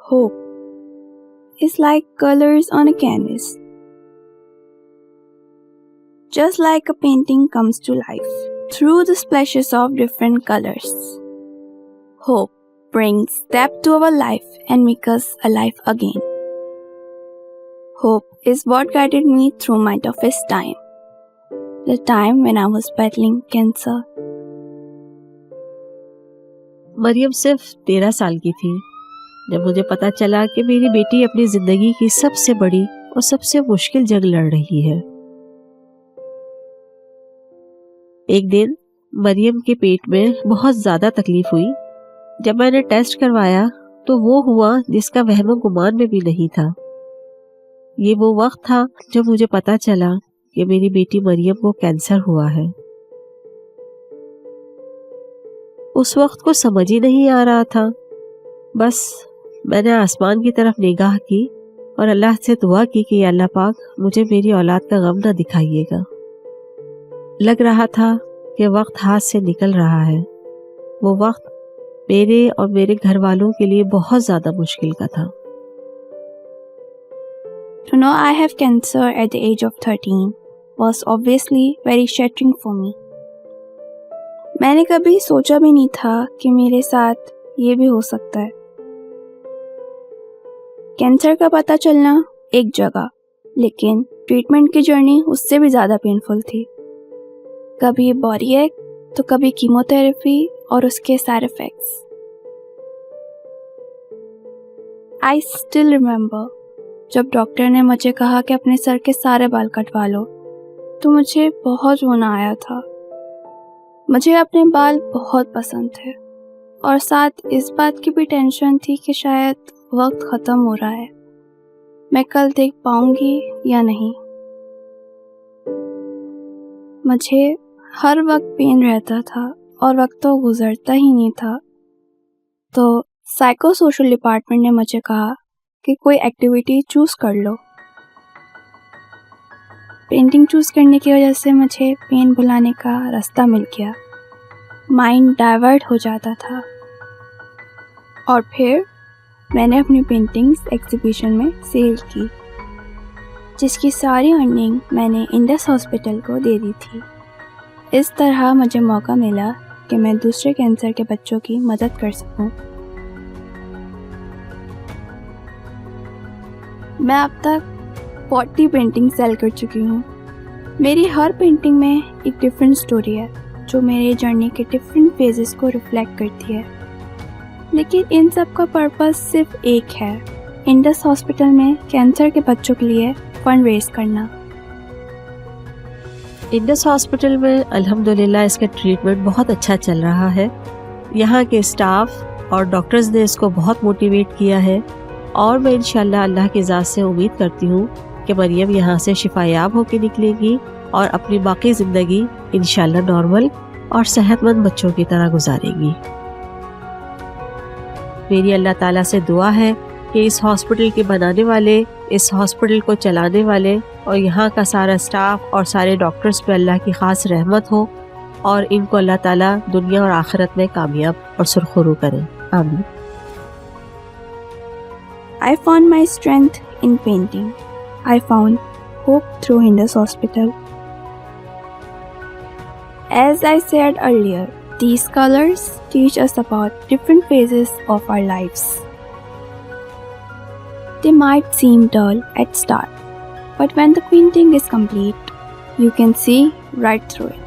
Hope is like colors on a canvas. Just like a painting comes to life through the splashes of different colors, hope brings depth to our life and makes us alive again. Hope is what guided me through my toughest time, the time when I was battling cancer. مریم صرف 13 سال کی تھی جب مجھے پتا چلا کہ میری بیٹی اپنی زندگی کی سب سے بڑی اور سب سے مشکل جنگ لڑ رہی ہے۔ ایک دن مریم کے پیٹ میں بہت زیادہ تکلیف ہوئی۔ جب میں نے ٹیسٹ کروایا تو وہ ہوا جس کا وہم و گمان میں بھی نہیں تھا۔ یہ وہ وقت تھا جب مجھے پتا چلا کہ میری بیٹی مریم کو کینسر ہوا ہے۔ اس وقت کو سمجھ ہی نہیں آ رہا تھا، بس میں نے آسمان کی طرف نگاہ کی اور اللہ سے دعا کی کہ یا اللہ پاک مجھے میری اولاد کا غم نہ دکھائیے گا۔ لگ رہا تھا کہ وقت ہاتھ سے نکل رہا ہے۔ وہ وقت میرے اور میرے گھر والوں کے لیے بہت زیادہ مشکل کا تھا۔ To know I have cancer at the age of 13 was obviously very shattering for me. میں نے کبھی سوچا بھی نہیں تھا کہ میرے ساتھ یہ بھی ہو سکتا ہے۔ کینسر کا پتہ چلنا ایک جگہ، لیکن ٹریٹمنٹ کی جرنی اس سے بھی زیادہ پینفل تھی۔ کبھی باڈی ایک تو کبھی کیمو تھراپی اور اس کے side effects. I still remember جب ڈاکٹر نے مجھے کہا کہ اپنے سر کے سارے بال کٹوا لو تو مجھے بہت رونا آیا تھا۔ مجھے اپنے بال بہت پسند تھے اور ساتھ اس بات کی بھی ٹینشن تھی کہ شاید وقت ختم ہو رہا ہے، میں کل دیکھ پاؤں گی یا نہیں۔ مجھے ہر وقت پین رہتا تھا اور وقت تو گزرتا ہی نہیں تھا، تو سائیکو سوشل ڈپارٹمنٹ نے مجھے کہا کہ کوئی ایکٹیویٹی چوز کر لو۔ پینٹنگ چوز کرنے کی وجہ سے مجھے پین بھلانے کا راستہ مل گیا، مائنڈ ڈائیورٹ ہو جاتا تھا، اور پھر میں نے اپنی پینٹنگز ایگزیبیشن میں سیل کی، جس کی ساری ارننگ میں نے انڈس ہاسپٹل کو دے دی تھی۔ اس طرح مجھے موقع ملا کہ میں دوسرے کینسر کے بچوں کی مدد کر سکوں۔ میں اب تک 40 پینٹنگ سیل کر چکی ہوں۔ میری ہر پینٹنگ میں ایک ڈفرینٹ سٹوری ہے جو میرے جرنی کے ڈفرینٹ فیزز کو ریفلیکٹ کرتی ہے، لیکن ان سب کا پرپس صرف ایک ہے، انڈس ہاسپٹل میں کینسر کے بچوں کے لیے فنڈ ریز کرنا۔ انڈس ہاسپٹل میں الحمدللہ اس کا ٹریٹمنٹ بہت اچھا چل رہا ہے۔ یہاں کے اسٹاف اور ڈاکٹرز نے اس کو بہت موٹیویٹ کیا ہے، اور میں انشاءاللہ اللہ کی ذات سے امید کرتی ہوں کہ مریم یہاں سے شفا یاب ہو کے نکلے گی اور اپنی باقی زندگی انشاءاللہ نارمل اور صحت مند بچوں کی طرح گزارے گی۔ میری اللہ تعالیٰ سے دعا ہے کہ اس ہاسپٹل کے بنانے والے، اس ہاسپٹل کو چلانے والے اور یہاں کا سارا اسٹاف اور سارے ڈاکٹرز پہ اللہ کی خاص رحمت ہو، اور ان کو اللہ تعالیٰ دنیا اور آخرت میں کامیاب اور سرخرو کرے، آمین۔ I found my strength in painting. I found hope through Indus Hospital. As I said earlier, these colors teach us about different phases of our lives. They might seem dull at start, but when the painting is complete, you can see right through it.